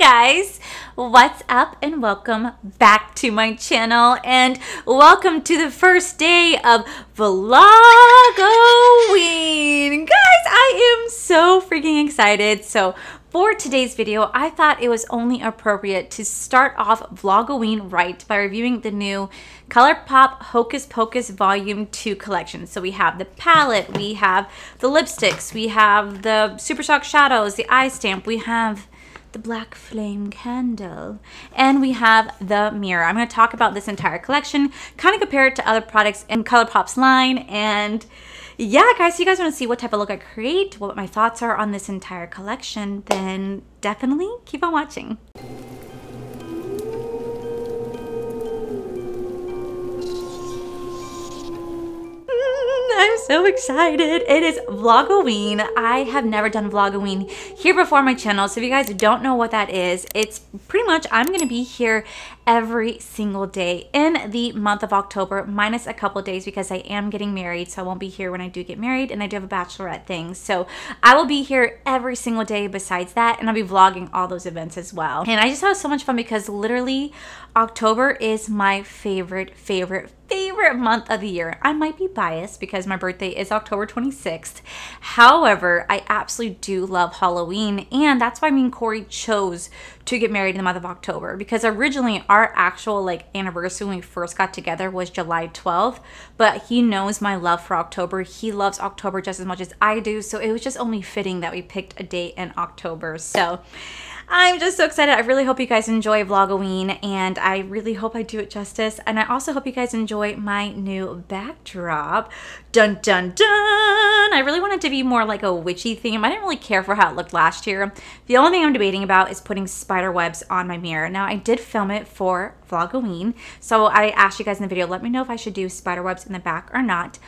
guys, what's up and welcome back to my channel and welcome to the first day of Vlog-O-Ween. Guys, I am so freaking excited. So for today's video, I thought it was only appropriate to start off Vlog-O-Ween right by reviewing the new Colourpop Hocus Pocus Volume 2 collection. So we have the palette, we have the lipsticks, we have the Super Shock shadows, the eye stamp, we have the black flame candle, and we have the mirror. I'm going to talk about this entire collection, kind of compare it to other products in Colourpop's line, and yeah, guys, so you guys want to see what type of look I create, what my thoughts are on this entire collection, then definitely keep on watching. I'm so excited. It is Vlog-O-Ween. I have never done Vlog-O-Ween here before on my channel, so if you guys don't know what that is, it's pretty much I'm going to be here every single day in the month of October, minus a couple of days because I am getting married, so I won't be here when I do get married, and I do have a bachelorette thing, so I will be here every single day besides that, and I'll be vlogging all those events as well. And I just have so much fun because literally October is my favorite month of the year. I might be biased because my birthday is October 26th. However, I absolutely do love Halloween, and that's why me and Corey chose to get married in the month of October, because originally our actual anniversary when we first got together was July 12th, but he knows my love for October. He loves October just as much as I do, so it was just only fitting that we picked a date in October. So I'm just so excited. I really hope you guys enjoy Vlog-O-Ween, and I really hope I do it justice. And I also hope you guys enjoy my new backdrop. Dun dun dun! I really wanted to be more like a witchy theme. I didn't really care for how it looked last year. The only thing I'm debating about is putting spider webs on my mirror. Now, I did film it for Vlog-O-Ween, so I asked you guys in the video, let me know if I should do spider webs in the back or not.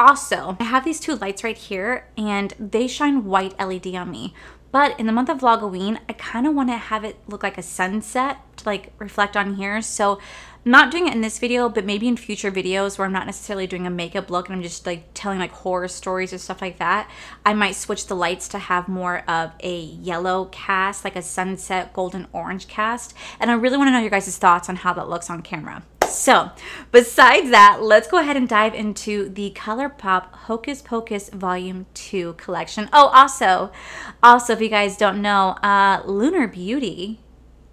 Also, I have these two lights right here, and they shine white LED on me. But in the month of Vlog-O-Ween, I kind of want to have it look like a sunset to reflect on here. So I'm not doing it in this video, but maybe in future videos where I'm not necessarily doing a makeup look and I'm just telling horror stories or stuff like that, I might switch the lights to have more of a yellow cast, like a sunset golden orange cast. And I really want to know your guys' thoughts on how that looks on camera. So besides that, let's go ahead and dive into the Colourpop Hocus Pocus Volume 2 collection. Oh, also, if you guys don't know, Lunar Beauty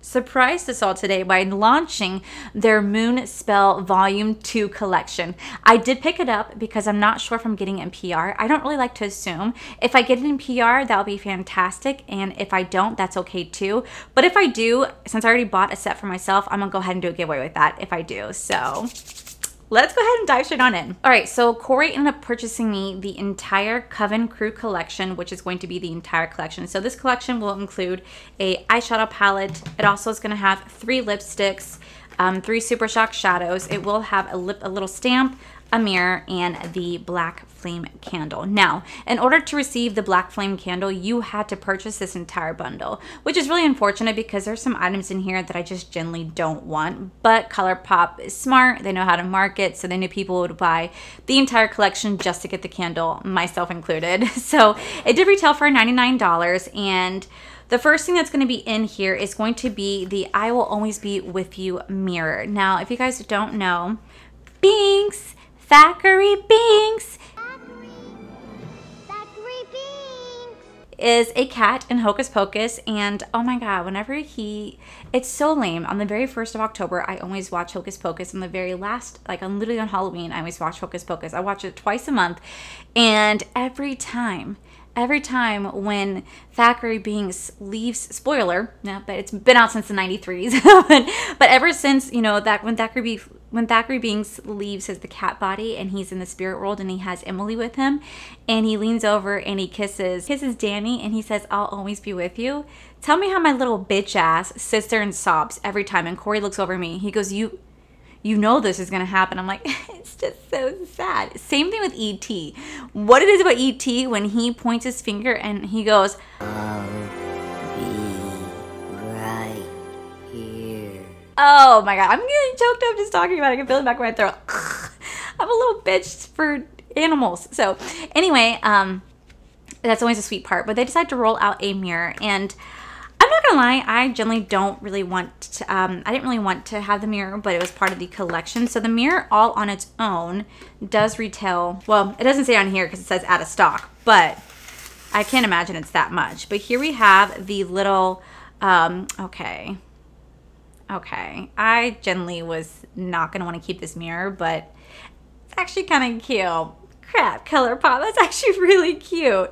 surprised us all today by launching their Moon Spell Volume 2 collection. I did pick it up because I'm not sure if I'm getting it in PR. I don't really like to assume. If I get it in PR, that'll be fantastic, and if I don't, that's okay too. But if I do, since I already bought a set for myself, I'm gonna go ahead and do a giveaway with that if I do. So let's go ahead and dive straight on in. All right, so Corey ended up purchasing me the entire Coven Crew collection, which is going to be the entire collection. So this collection will include a eyeshadow palette. It also is going to have 3 lipsticks, 3 Super Shock shadows. It will have a little stamp, a mirror, and the black flame candle. Now, in order to receive the black flame candle, you had to purchase this entire bundle, which is really unfortunate because there's some items in here that I just generally don't want. But Colourpop is smart. They know how to market, so they knew people would buy the entire collection just to get the candle, myself included. So it did retail for $99, and the first thing that's going to be in here is going to be the I Will Always Be With You mirror. Now, if you guys don't know, Binks, Thackeray Binks is a cat in Hocus Pocus, and oh my god, whenever it's so lame. On the very 1st of October, I always watch Hocus Pocus. On the very last, literally on Halloween, I always watch Hocus Pocus. I watch it twice a month, and every time when Thackeray Binks leaves, spoiler, no, but it's been out since the 93s, but ever since, you know, that when Thackeray Binks leaves the cat body and he's in the spirit world and he has Emily with him, and he leans over and he kisses Danny and he says, "I'll always be with you." Tell me how my little bitch ass sits there and sobs every time, and Corey looks over at me. He goes, you know this is gonna happen. I'm like, it's just so sad. Same thing with E.T. What it is about E.T. when he points his finger and he goes, "I'll be right here." Oh my god, I'm getting choked up just talking about it. I can feel it back in my throat. I'm a little bitch for animals. So anyway, that's always a sweet part. But they decided to roll out a mirror, and I'm not gonna lie, I generally don't really want to, I didn't really want to have the mirror, but it was part of the collection. So the mirror all on its own does retail, well, it doesn't say on here because it says out of stock, but I can't imagine it's that much. But here we have the little, okay. I generally was not gonna want to keep this mirror, but it's actually kind of cute. Crap, Colourpop, that's actually really cute.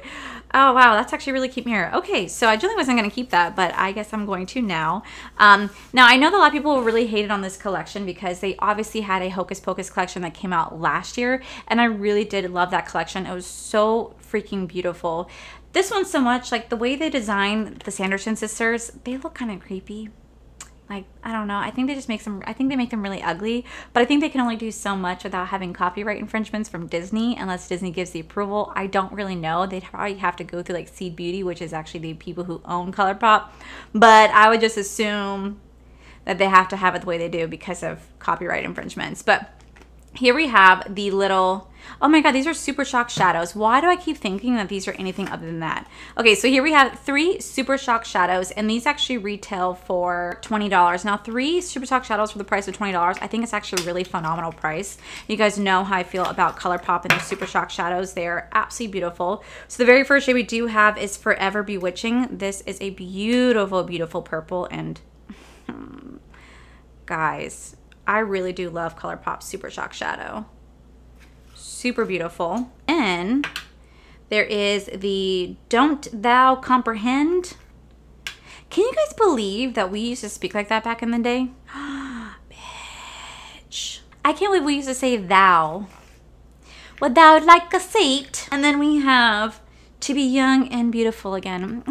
Oh wow, that's actually a really cute mirror. Okay, so I generally wasn't gonna keep that, but I guess I'm going to now. Now I know that a lot of people really hated on this collection because they obviously had a Hocus Pocus collection that came out last year, and I really did love that collection. It was so freaking beautiful. This one so much, like the way they designed the Sanderson sisters, they look kind of creepy. Like, I don't know. I think they just make them, I think they make them really ugly, but I think they can only do so much without having copyright infringements from Disney, unless Disney gives the approval. I don't really know. They'd probably have to go through like Seed Beauty, which is actually the people who own Colourpop, but I would just assume that they have to have it the way they do because of copyright infringements. But here we have the little, oh my god, these are Super Shock shadows. Why do I keep thinking that these are anything other than that? Okay, so here we have 3 Super Shock shadows, and these actually retail for $20. Now 3 Super Shock shadows for the price of $20, I think it's actually a really phenomenal price. You guys know how I feel about Colourpop and their Super Shock shadows. They are absolutely beautiful. So the very first shade we do have is Forever Bewitching. This is a beautiful, beautiful purple, and guys, I really do love Colourpop Super Shock Shadow. Super beautiful. And there is the Don't Thou Comprehend. Can you guys believe that we used to speak like that back in the day? Bitch. I can't believe we used to say thou. Would thou like a seat? And then we have To Be Young and Beautiful Again.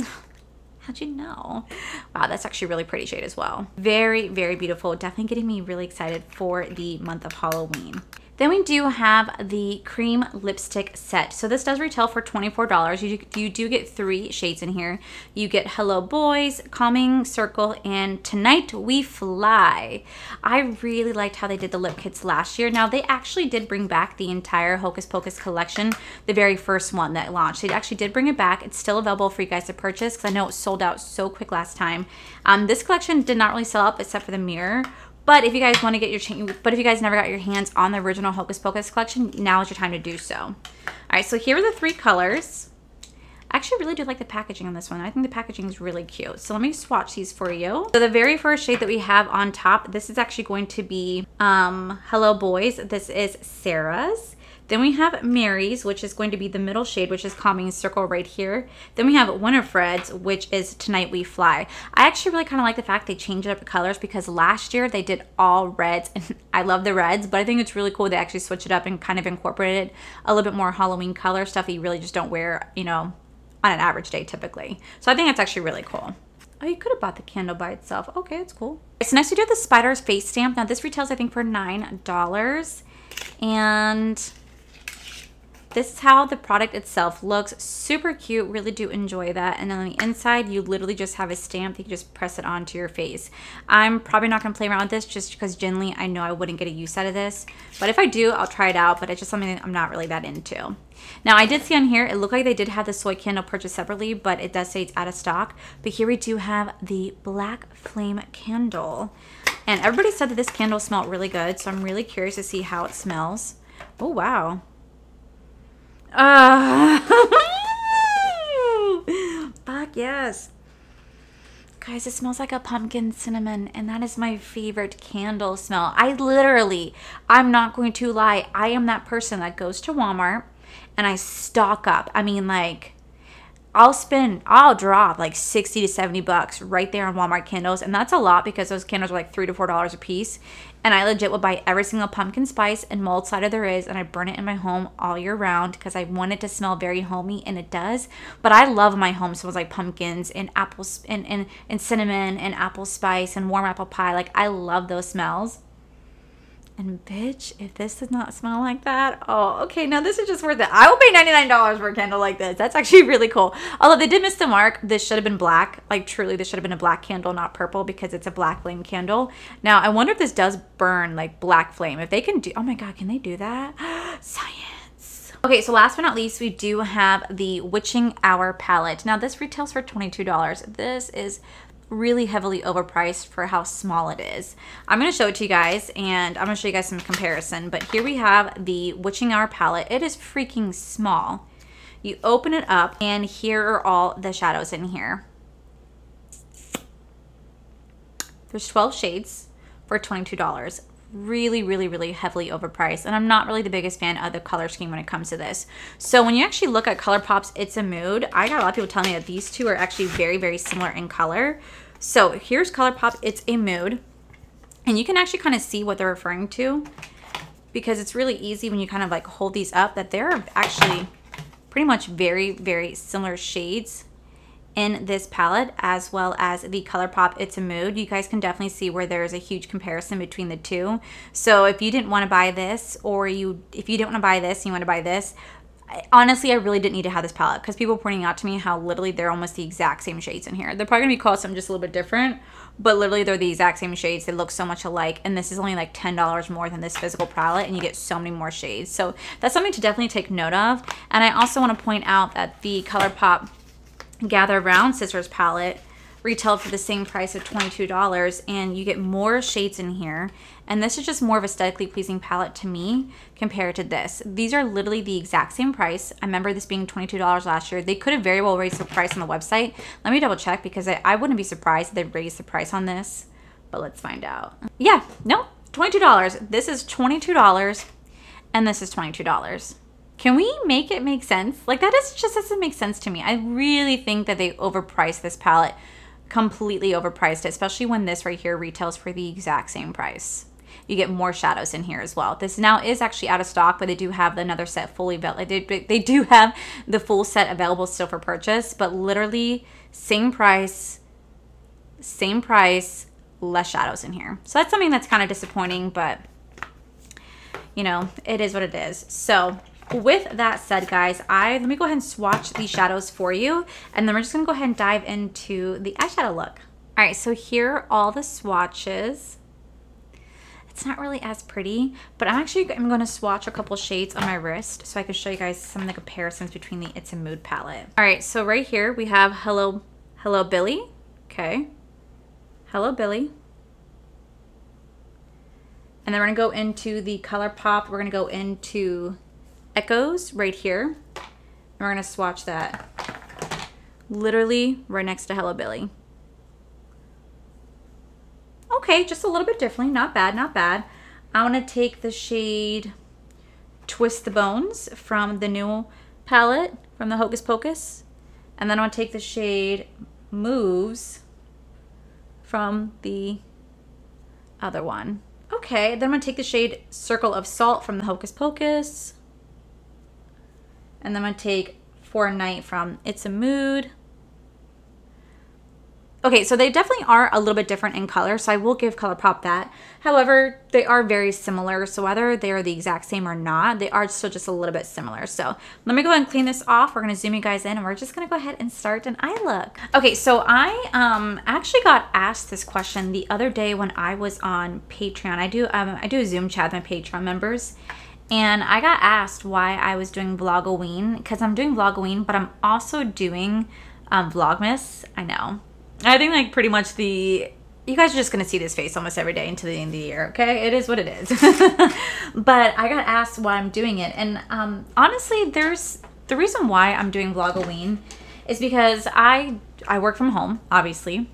How'd you know? Wow, that's actually a really pretty shade as well. Very, very beautiful. Definitely getting me really excited for the month of Halloween. Then we do have the cream lipstick set. So this does retail for $24. You do get 3 shades in here. You get Hello Boys, Calming Circle, and Tonight We Fly. I really liked how they did the lip kits last year. Now they actually did bring back the entire Hocus Pocus collection, the very first one that launched. They actually did bring it back. It's still available for you guys to purchase because I know it sold out so quick last time. This collection did not really sell up except for the mirror. But if you guys want to get but if you guys never got your hands on the original Hocus Pocus collection, now is your time to do so. All right, so here are the 3 colors. I actually really do like the packaging on this one. I think the packaging is really cute. So let me swatch these for you. So the very first shade that we have on top, this is actually going to be Hello Boys. This is Sarah's. Then we have Mary's, which is going to be the middle shade, which is Calming Circle right here. Then we have Winifred's, which is Tonight We Fly. I actually really kind of like the fact they changed up the colors because last year they did all reds, and I love the reds, but I think it's really cool they actually switched it up and kind of incorporated a little bit more Halloween color, stuff that you really just don't wear, you know, on an average day typically. So I think that's actually really cool. Oh, you could have bought the candle by itself. Okay, it's cool. So next we do the Spider's Face Stamp. Now this retails I think for $9, and this is how the product itself looks. Super cute. Really do enjoy that. And then on the inside, you literally just have a stamp. You can just press it onto your face. I'm probably not going to play around with this just because generally I know I wouldn't get a use out of this. But if I do, I'll try it out. But it's just something that I'm not really that into. Now, I did see on here, it looked like they did have the soy candle purchased separately, but it does say it's out of stock. But here we do have the Black Flame Candle. And everybody said that this candle smelled really good. So I'm really curious to see how it smells. Oh, wow. Fuck yes. Guys, it smells like a pumpkin cinnamon, and that is my favorite candle smell. I'm not going to lie, I am that person that goes to Walmart and I stock up. I mean, like, I'll drop like 60 to 70 bucks right there on Walmart candles, and that's a lot because those candles are like $3 to $4 a piece. And I legit will buy every single pumpkin spice and mulled cider there is, and I burn it in my home all year round because I want it to smell very homey, and it does. But I love my home smells like pumpkins and apples and cinnamon and apple spice and warm apple pie. Like, I love those smells. And bitch, if this does not smell like that, oh, okay, now this is just worth it. I will pay $99 for a candle like this. That's actually really cool. Although they did miss the mark. This should have been black. Like, truly, this should have been a black candle, not purple, because it's a black flame candle. Now, I wonder if this does burn, like, black flame. If they can do, oh my God, can they do that? Science. Okay, so last but not least, we do have the Witching Hour palette. Now, this retails for $22. This is really heavily overpriced for how small it is. I'm going to show it to you guys, and I'm going to show you guys some comparison. But here we have the Witching Hour palette. It is freaking small. You open it up, and here are all the shadows in here. There's 12 shades for $22. Really, really, really heavily overpriced. And I'm not really the biggest fan of the color scheme when it comes to this. So when you actually look at Colourpop's It's a Mood, I got a lot of people telling me that these two are actually very, very similar in color. So here's Colourpop It's a Mood. And you can actually kind of see what they're referring to, because it's really easy when you kind of like hold these up that they're actually pretty much very, very similar shades in this palette, as well as the Colourpop It's a Mood. You guys can definitely see where there's a huge comparison between the two. So if you didn't want to buy this, or if you didn't want to buy this and you want to buy this, honestly, I really didn't need to have this palette, because people were pointing out to me how literally they're almost the exact same shades in here. They're probably gonna be called something just a little bit different, but literally they're the exact same shades. They look so much alike, and this is only like $10 more than this physical palette, and you get so many more shades. So that's something to definitely take note of. And I also want to point out that the Colourpop Gather Round Scissors palette retailed for the same price of $22, and you get more shades in here. And this is just more of aesthetically pleasing palette to me compared to this. These are literally the exact same price. I remember this being $22 last year. They could have very well raised the price on the website. Let me double check, because I wouldn't be surprised if they raised the price on this, but let's find out. Yeah, no, $22. This is $22, and this is $22. Can we make it make sense? Like, that just doesn't make sense to me. I really think that they overpriced this palette, completely overpriced it, especially when this right here retails for the exact same price. You get more shadows in here as well. This now is actually out of stock, but they do have another set fully available. They do have the full set available still for purchase, but literally same price, less shadows in here. So that's something that's kind of disappointing, but you know, it is what it is. So with that said, guys, let me go ahead and swatch these shadows for you, and then we're just gonna go ahead and dive into the eyeshadow look. All right, so here are all the swatches. It's not really as pretty, but I'm gonna swatch a couple shades on my wrist so I can show you guys some of the comparisons between the It's a Mood palette. All right, so right here we have Hello Billy. Okay, Hello Billy. And then we're gonna go into the Colourpop. We're gonna go into Echoes right here. And we're gonna swatch that literally right next to Hello Billy. Okay, just a little bit differently. Not bad, not bad. I want to take the shade Twist the Bones from the new palette from the Hocus Pocus. And then I want to take the shade Moves from the other one. Okay, then I'm going to take the shade Circle of Salt from the Hocus Pocus. And then I'm going to take For a Night from It's a Mood. Okay, so they definitely are a little bit different in color, so I will give Colourpop that. However, they are very similar, so whether they are the exact same or not, they are still just a little bit similar. So let me go ahead and clean this off. We're going to zoom you guys in, and we're just going to go ahead and start an eye look. Okay, so I actually got asked this question the other day when I was on Patreon. I do a Zoom chat with my Patreon members, and I got asked why I was doing Vlog-O-Ween, because I'm doing Vlog-O-Ween, but I'm also doing Vlogmas. I know. I think like pretty much you guys are just going to see this face almost every day until the end of the year, okay? It is what it is. But I got asked why I'm doing it. And honestly, the reason why I'm doing Vlog-O-Ween is because I work from home, obviously.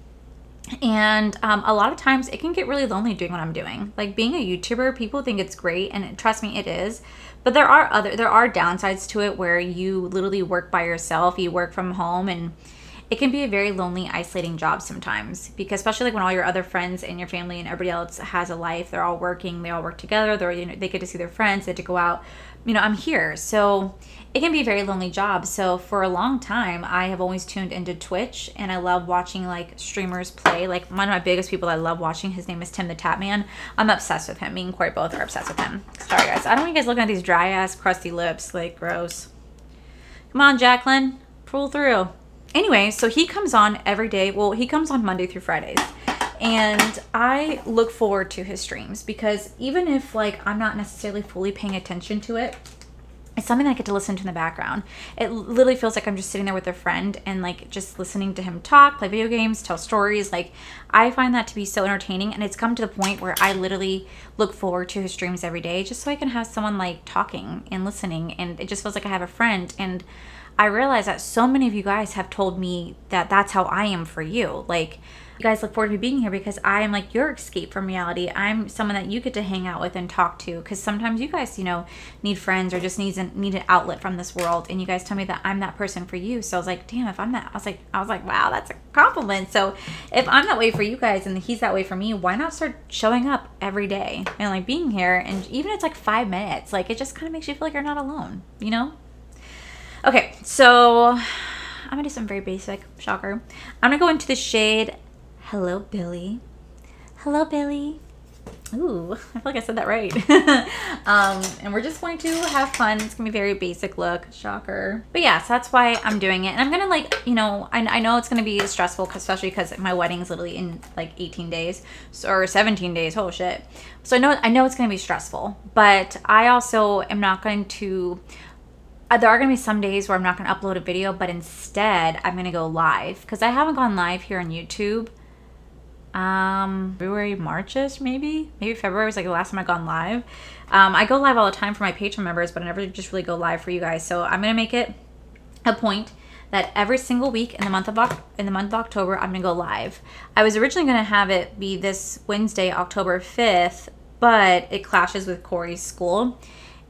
And a lot of times it can get really lonely doing what I'm doing. Like being a YouTuber, people think it's great, and trust me, it is. But there are downsides to it where you literally work by yourself, you work from home, and it can be a very lonely, isolating job sometimes, because especially like when all your other friends and your family and everybody else has a life, they're all working, they all work together, they get to see their friends, they get to go out. I'm here, so it can be a very lonely job. So for a long time, I have always tuned into Twitch, and I love watching like streamers play. Like one of my biggest people I love watching, his name is Tim the Tap Man. I'm obsessed with him. Me and Corey both are obsessed with him. Sorry guys, I don't want you guys looking at these dry ass crusty lips, like gross. Come on, Jacqueline, pull through. Anyway, so he comes on every day. Well, he comes on Monday through Fridays. And I look forward to his streams, because even if like I'm not necessarily fully paying attention to it, it's something that I get to listen to in the background. It literally feels like I'm just sitting there with a friend and like just listening to him talk, play video games, tell stories. Like, I find that to be so entertaining, and it's come to the point where I literally look forward to his streams every day just so I can have someone like talking and listening, and it just feels like I have a friend. And I realize that so many of you guys have told me that that's how I am for you. Like, you guys look forward to me being here because I am like your escape from reality. I'm someone that you get to hang out with and talk to, because sometimes you guys, you know, need friends or just need an outlet from this world, and you guys tell me that I'm that person for you. So I was like, damn, if I'm that, I was like, wow, that's a compliment. So if I'm that way for you guys and he's that way for me, why not start showing up every day and like being here? And even if it's like 5 minutes, like it just kind of makes you feel like you're not alone, you know? Okay, so I'm gonna do something very basic, shocker. I'm gonna go into the shade Hello Billy. Hello Billy. Ooh, I feel like I said that right. And we're just going to have fun. It's gonna be a very basic look, shocker. But yeah, so that's why I'm doing it. And I'm gonna like, you know, I know it's gonna be stressful, especially because my wedding's literally in like 18 days or 17 days. Oh shit. So I know it's gonna be stressful, but I also am not going to, there are going to be some days where I'm not going to upload a video, but instead I'm going to go live, because I haven't gone live here on YouTube. February, March-ish, maybe February was like the last time I gone live. I go live all the time for my Patreon members, but I never just really go live for you guys. So I'm going to make it a point that every single week in the month of October, I'm going to go live. I was originally going to have it be this Wednesday, October 5th, but it clashes with Corey's school.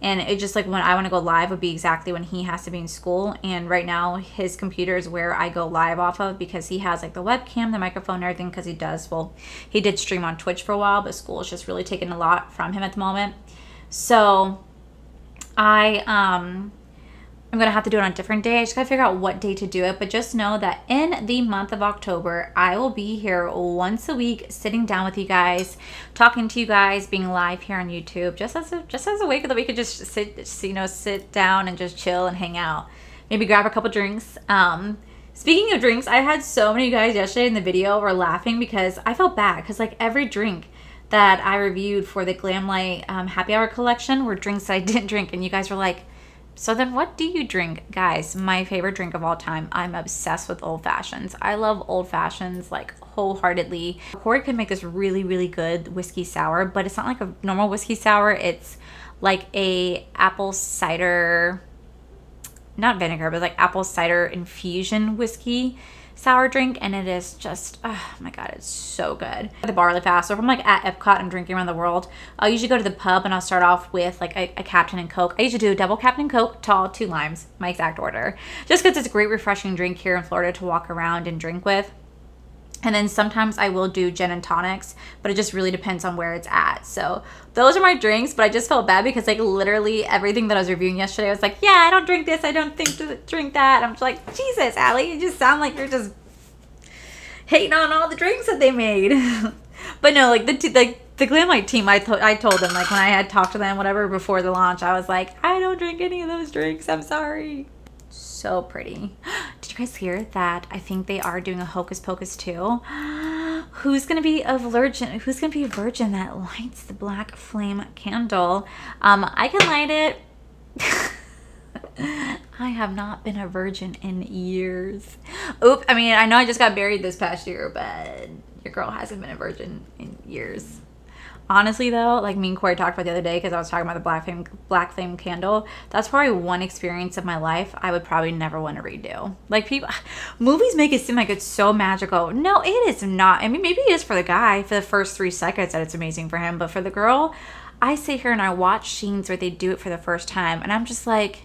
And it just like when I want to go live would be exactly when he has to be in school. And right now his computer is where I go live off of, because he has like the webcam, the microphone, and everything, because he did stream on Twitch for a while, but school is just really taking a lot from him at the moment. So I'm going to have to do it on a different day. I just got to figure out what day to do it. But just know that in the month of October, I will be here once a week, sitting down with you guys, talking to you guys, being live here on YouTube, just as a way that we could just sit down and just chill and hang out. Maybe grab a couple drinks. Speaking of drinks, I had so many guys yesterday in the video were laughing because I felt bad, because like every drink that I reviewed for the Glamlight happy hour collection were drinks that I didn't drink, and you guys were like, so then what do you drink? Guys, my favorite drink of all time, I'm obsessed with old fashions. I love old fashions like wholeheartedly. Corey could make this really, really good whiskey sour, but it's not like a normal whiskey sour. It's like a apple cider, not vinegar, but like apple cider infusion whiskey sour drink, and it is just, oh my god, it's so good. The bar really fast. So if I'm like at Epcot and drinking around the world, I'll usually go to the pub and I'll start off with like a Captain and Coke. I usually do a double Captain and Coke, tall, 2 limes, my exact order, just because it's a great refreshing drink here in Florida to walk around and drink with. And then sometimes I will do gin and tonics, but it just really depends on where it's at. So those are my drinks, but I just felt bad because like literally everything that I was reviewing yesterday, I was like, yeah, I don't drink this, I don't drink that. I'm just like, Jesus, Allie, you just sound like you're just hating on all the drinks that they made. But no, like the Glamlight team, I told them, like when I had talked to them, whatever, before the launch, I was like, I don't drink any of those drinks, I'm sorry. So pretty. Did you guys hear that? I think they are doing a Hocus Pocus 2. Who's gonna be a virgin? Who's gonna be a virgin that lights the black flame candle? I can light it. I have not been a virgin in years. Oop, I mean, I know I just got married this past year, but your girl hasn't been a virgin in years. Honestly though, like me and Corey talked about the other day, because I was talking about the black flame candle, that's probably one experience of my life I would probably never want to redo. Like movies make it seem like it's so magical. No, it is not. I mean, maybe it is for the guy for the first 3 seconds that it's amazing for him, but for the girl, I sit here and I watch scenes where they do it for the first time, and I'm just like,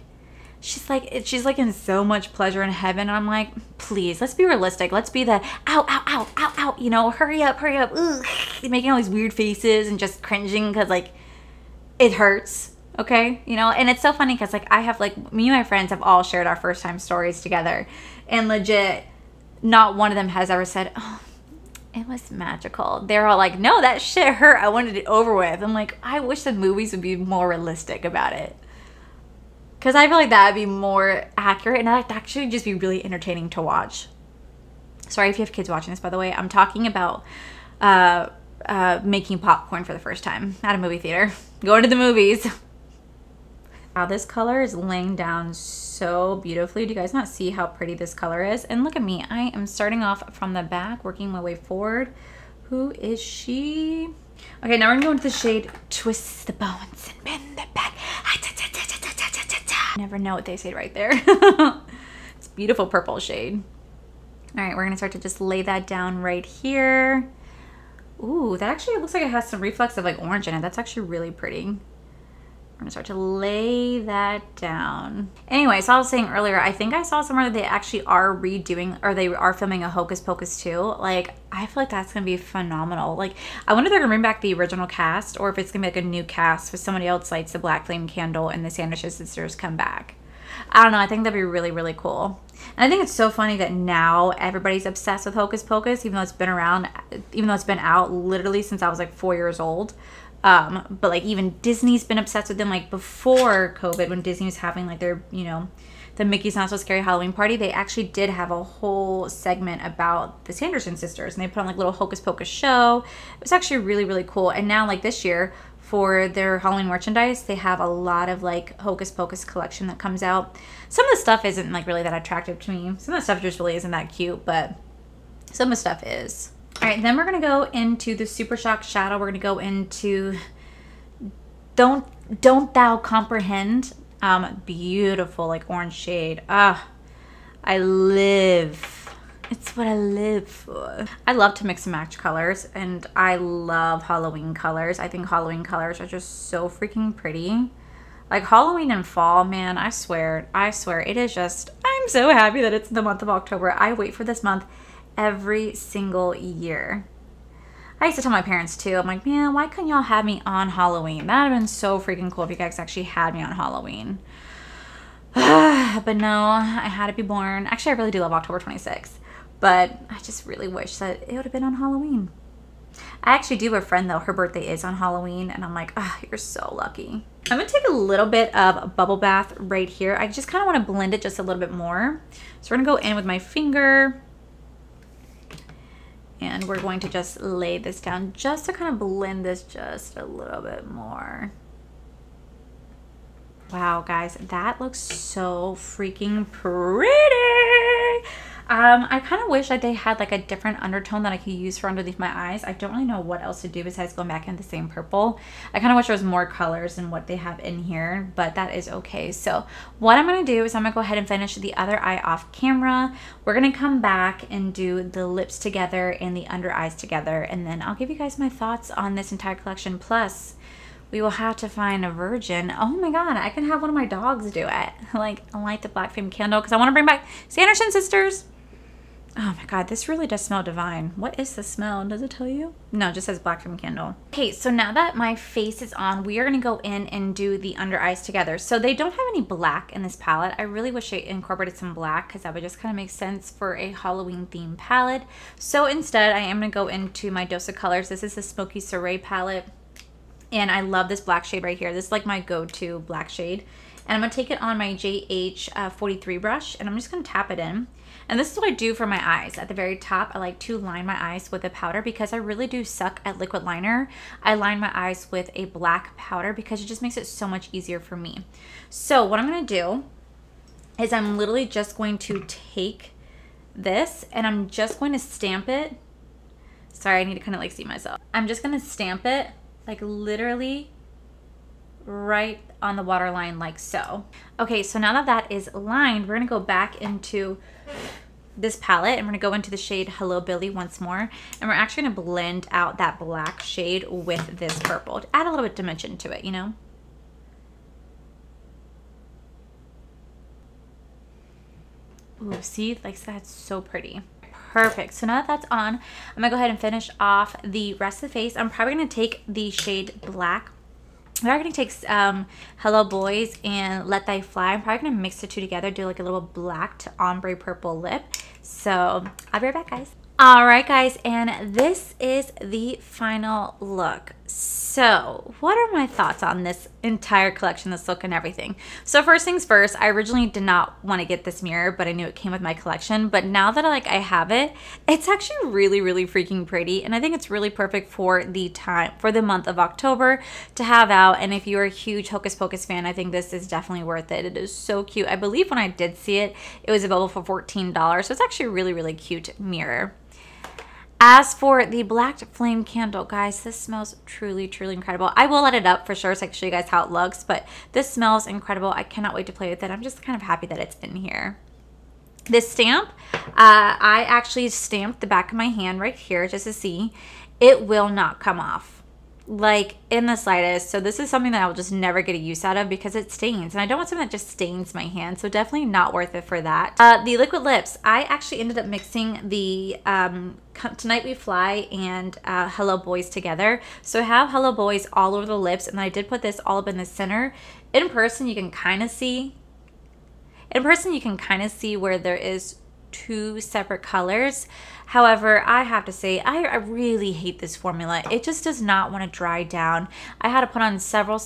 she's like in so much pleasure in heaven, and I'm like, please, let's be realistic. Let's be the ow, ow, ow, ow, ow, you know, hurry up, ugh, making all these weird faces and just cringing because like it hurts, okay, you know. And it's so funny because like I have like, me and my friends have all shared our first time stories together, and legit not one of them has ever said, oh, it was magical. They're all like, no, that shit hurt, I wanted it over with. I'm like, I wish the movies would be more realistic about it. Because I feel like that would be more accurate, and that would actually just be really entertaining to watch. Sorry if you have kids watching this, by the way. I'm talking about making popcorn for the first time at a movie theater. Going to the movies. Wow, this color is laying down so beautifully. Do you guys not see how pretty this color is? And look at me. I am starting off from the back, working my way forward. Who is she? Okay, now we're gonna go into the shade Twist the Bones and Bend the Back. Never know what they say right there. It's a beautiful purple shade. All right, we're gonna start to just lay that down right here. Ooh, that actually looks like it has some reflex of like orange in it. That's actually really pretty. We're gonna start to lay that down. Anyway, so I was saying earlier, I think I saw somewhere that they actually are redoing, or they are filming a Hocus Pocus 2. Like, I feel like that's gonna be phenomenal. Like, I wonder if they're gonna bring back the original cast, or if it's gonna be like a new cast with somebody else lights the Black Flame candle and the Sanderson sisters come back. I don't know, I think that'd be really, really cool. And I think it's so funny that now everybody's obsessed with Hocus Pocus, even though it's been around, even though it's been out literally since I was like 4 years old. But like even Disney's been obsessed with them, like before COVID, when Disney was having like their, you know, the Mickey's Not So Scary Halloween party, they actually did have a whole segment about the Sanderson sisters, and they put on like a little Hocus Pocus show. It was actually really, really cool. And now like this year for their Halloween merchandise, they have a lot of like Hocus Pocus collection that comes out. Some of the stuff isn't like really that attractive to me. Some of the stuff just really isn't that cute, but some of the stuff is. All right, then we're gonna go into the Super Shock Shadow. We're gonna go into Don't Thou Comprehend. Beautiful, like orange shade. Ah, I live. It's what I live for. I love to mix and match colors, and I love Halloween colors. I think Halloween colors are just so freaking pretty. Like Halloween and fall, man, I swear, it is just, I'm so happy that it's the month of October. I wait for this month every single year. I used to tell my parents too, I'm like, man, why couldn't y'all have me on Halloween? That would have been so freaking cool if you guys actually had me on Halloween. But no, I had to be born. Actually, I really do love October 26th, but I just really wish that it would have been on Halloween. I actually do have a friend though, her birthday is on Halloween, and I'm like, ah, you're so lucky. I'm gonna take a little bit of Bubble Bath right here. I just kind of want to blend it just a little bit more. So we're gonna go in with my finger, and we're going to just lay this down just to kind of blend this just a little bit more. Wow, guys, that looks so freaking pretty. I kind of wish that they had like a different undertone that I could use for underneath my eyes. I don't really know what else to do besides going back in the same purple. I kind of wish there was more colors than what they have in here, but that is okay. So what I'm going to do is I'm going to go ahead and finish the other eye off camera. We're going to come back and do the lips together and the under eyes together, and then I'll give you guys my thoughts on this entire collection. Plus, we will have to find a virgin. Oh my god, I can have one of my dogs do it. Like, light the Black Flame candle, because I want to bring back Sanderson sisters. Oh my god, this really does smell divine. What is the smell? Does it tell you? No, it just says Black Flame candle. Okay, so now that my face is on, we are going to go in and do the under eyes together. So they don't have any black in this palette. I really wish they incorporated some black, because that would just kind of make sense for a Halloween themed palette. So instead, I am going to go into my Dose of Colors. This is the Smoky Soiree palette, and I love this black shade right here. This is like my go-to black shade. And I'm going to take it on my JH43 brush, and I'm just going to tap it in. And this is what I do for my eyes. At the very top, I like to line my eyes with a powder because I really do suck at liquid liner. I line my eyes with a black powder because it just makes it so much easier for me. So what I'm going to do is I'm literally just going to take this and I'm just going to stamp it. Sorry, I need to kind of like see myself. I'm just going to stamp it like literally right on the waterline like so. Okay, so now that that is lined, we're gonna go back into this palette and we're gonna go into the shade Hello Billy once more, and we're actually gonna blend out that black shade with this purple to add a little bit of dimension to it, you know. Ooh, see, like that's so pretty. Perfect. So now that that's on, I'm gonna go ahead and finish off the rest of the face. I'm probably gonna take the shade Black. We're going to take Hello Boys and Let Thy Fly. I'm probably going to mix the two together, do like a little black to ombre purple lip. So I'll be right back, guys. All right, guys, and this is the final look. So, what are my thoughts on this entire collection, this look and everything? So first things first, I originally did not want to get this mirror, but I knew it came with my collection. But now that I have it, it's actually really, really freaking pretty. And I think it's really perfect for the month of October to have out. And if you're a huge Hocus Pocus fan, I think this is definitely worth it. It is so cute. I believe when I did see it, it was available for $14. So it's actually a really, really cute mirror. As for the black flame candle, guys, this smells truly, truly incredible. I will light it up for sure so I can show you guys how it looks, but this smells incredible. I cannot wait to play with it. I'm just kind of happy that it's in here. This stamp, I actually stamped the back of my hand right here just to see. It will not come off, like in the slightest. So this is something that I will just never get a use out of because it stains, and I don't want something that just stains my hand, so definitely not worth it for that. The liquid lips, I actually ended up mixing the Tonight We Fly and Hello Boys together. So I have Hello Boys all over the lips, and I did put this all up in the center. In person you can kind of see where there is two separate colors. However, I have to say, I really hate this formula. It just does not want to dry down. I had to put on several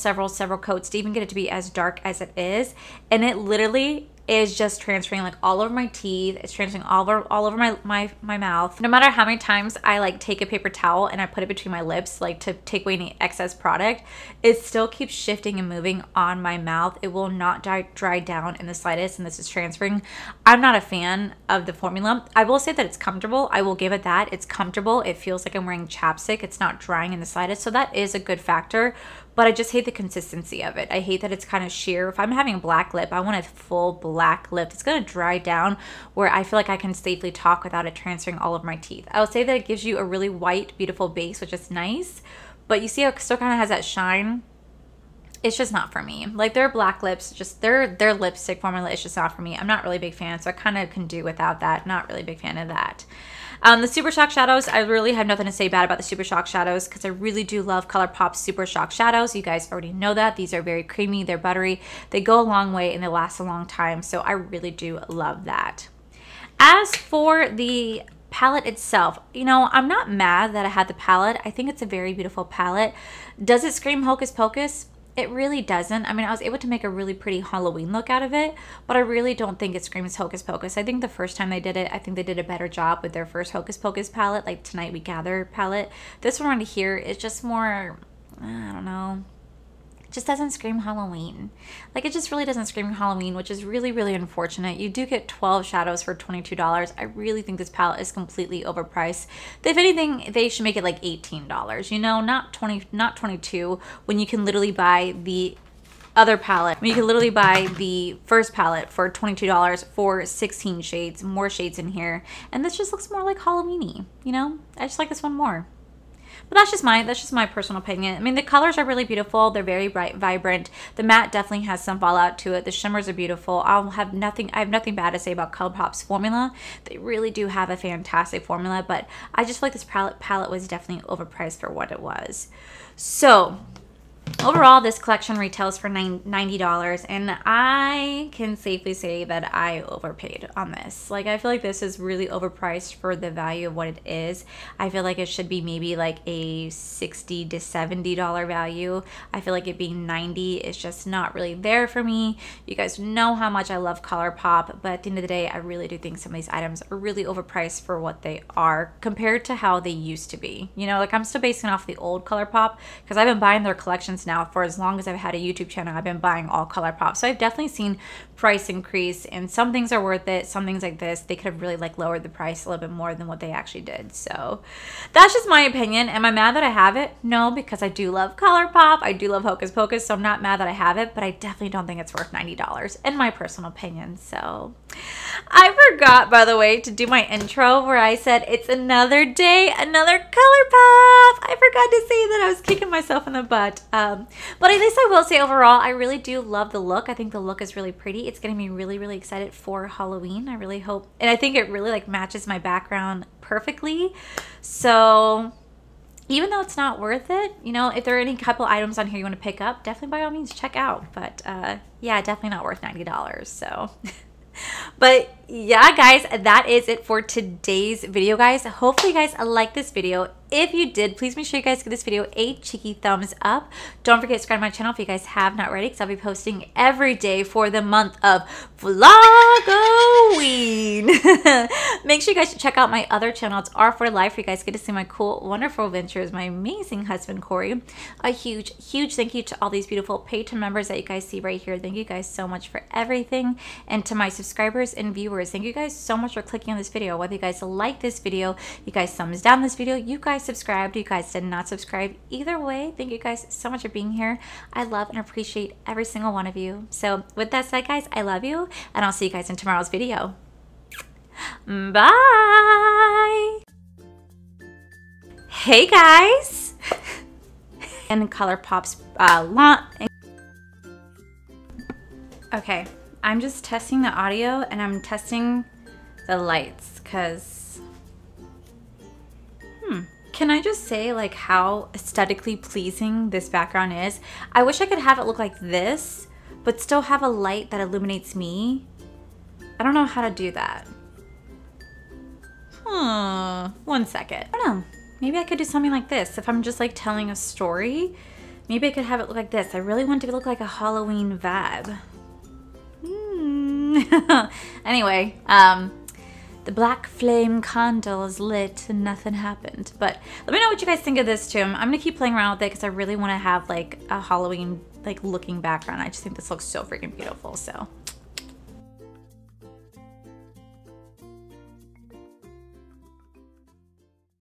coats to even get it to be as dark as it is. And it literally is just transferring like all over my teeth. It's transferring all over my mouth. No matter how many times I like take a paper towel and I put it between my lips like to take away any excess product, it still keeps shifting and moving on my mouth. It will not dry down in the slightest, and this is transferring. I'm not a fan of the formula. I will say that it's comfortable. I will give it that. It's comfortable. It feels like I'm wearing chapstick. It's not drying in the slightest, so that is a good factor. But I just hate the consistency of it. I hate that it's kind of sheer. If I'm having a black lip, I want a full black lip. It's going to dry down where I feel like I can safely talk without it transferring all over my teeth. I would say that it gives you a really white, beautiful base, which is nice. But you see how it still kind of has that shine? It's just not for me. Like their black lips, just their lipstick formula is just not for me. I'm not really a big fan, so I kind of can do without that. Not really a big fan of that. The Super Shock Shadows, I really have nothing to say bad about the Super Shock Shadows because I really do love Colourpop Super Shock Shadows. You guys already know that. These are very creamy, they're buttery, they go a long way, and they last a long time, so I really do love that. As for the palette itself, you know, I'm not mad that I had the palette. I think it's a very beautiful palette. Does it scream Hocus Pocus? It really doesn't. I mean, I was able to make a really pretty Halloween look out of it, but I really don't think it screams Hocus Pocus. I think the first time they did it, I think they did a better job with their first Hocus Pocus palette, like Tonight We Gather palette. This one right here is just more, I don't know, just doesn't scream Halloween. Like, it just really doesn't scream Halloween, which is really, really unfortunate. You do get 12 shadows for $22. I really think this palette is completely overpriced. If anything, they should make it like $18, you know, not 22, when you can literally buy the other palette. You can literally buy the first palette for $22 for 16 shades, more shades in here. And this just looks more like Halloween-y, you know? I just like this one more. But that's just my personal opinion. I mean, the colors are really beautiful. They're very bright, vibrant. The matte definitely has some fallout to it. The shimmers are beautiful. I have nothing bad to say about Colourpop's formula. They really do have a fantastic formula, but I just feel like this palette was definitely overpriced for what it was. So overall, this collection retails for $90, and I can safely say that I overpaid on this. Like, I feel like this is really overpriced for the value of what it is. I feel like it should be maybe like a $60 to $70 value. I feel like it being $90 is just not really there for me. You guys know how much I love Colourpop, but at the end of the day, I really do think some of these items are really overpriced for what they are compared to how they used to be. You know, like, I'm still basing off the old Colourpop because I've been buying their collections now for as long as I've had a YouTube channel. I've been buying all Colourpop, so I've definitely seen price increase, and some things are worth it. Some things like this, they could have really like lowered the price a little bit more than what they actually did. So that's just my opinion. Am I mad that I have it? No, because I do love Colourpop. I do love Hocus Pocus, so I'm not mad that I have it, but I definitely don't think it's worth $90 in my personal opinion. So I forgot, by the way, to do my intro where I said it's another day, another Colourpop. I forgot to say that. I was kicking myself in the butt. But at least I will say overall, I really do love the look. I think the look is really pretty. It's getting me really, really excited for Halloween. I really hope, and I think it really like matches my background perfectly. So even though it's not worth it, you know, if there are any couple items on here you want to pick up, definitely by all means check out. But yeah, definitely not worth $90. So but yeah, guys, that is it for today's video, guys. Hopefully you guys like this video. If you did, please make sure you guys give this video a cheeky thumbs up. Don't forget to subscribe to my channel if you guys have not already, because I'll be posting every day for the month of Vlog-O-Ween. Make sure you guys check out my other channel. It's R for Life, where you guys get to see my cool, wonderful adventures, my amazing husband, Corey. A huge, huge thank you to all these beautiful Patreon members that you guys see right here. Thank you guys so much for everything. And to my subscribers and viewers, thank you guys so much for clicking on this video. Whether you guys like this video, you guys thumbs down this video, you guys subscribed, you guys did not subscribe, either way, thank you guys so much for being here. I love and appreciate every single one of you. So with that said, guys, I love you, and I'll see you guys in tomorrow's video. Bye. Hey guys. And Colourpop's okay, I'm just testing the audio and I'm testing the lights, because can I just say like how aesthetically pleasing this background is? I wish I could have it look like this, but still have a light that illuminates me. I don't know how to do that. 1 second. I don't know. Maybe I could do something like this. If I'm just like telling a story, maybe I could have it look like this. I really want it to look like a Halloween vibe. Anyway, the black flame candle is lit and nothing happened. But let me know what you guys think of this too. I'm gonna keep playing around with it because I really want to have like a Halloween like looking background. I just think this looks so freaking beautiful. So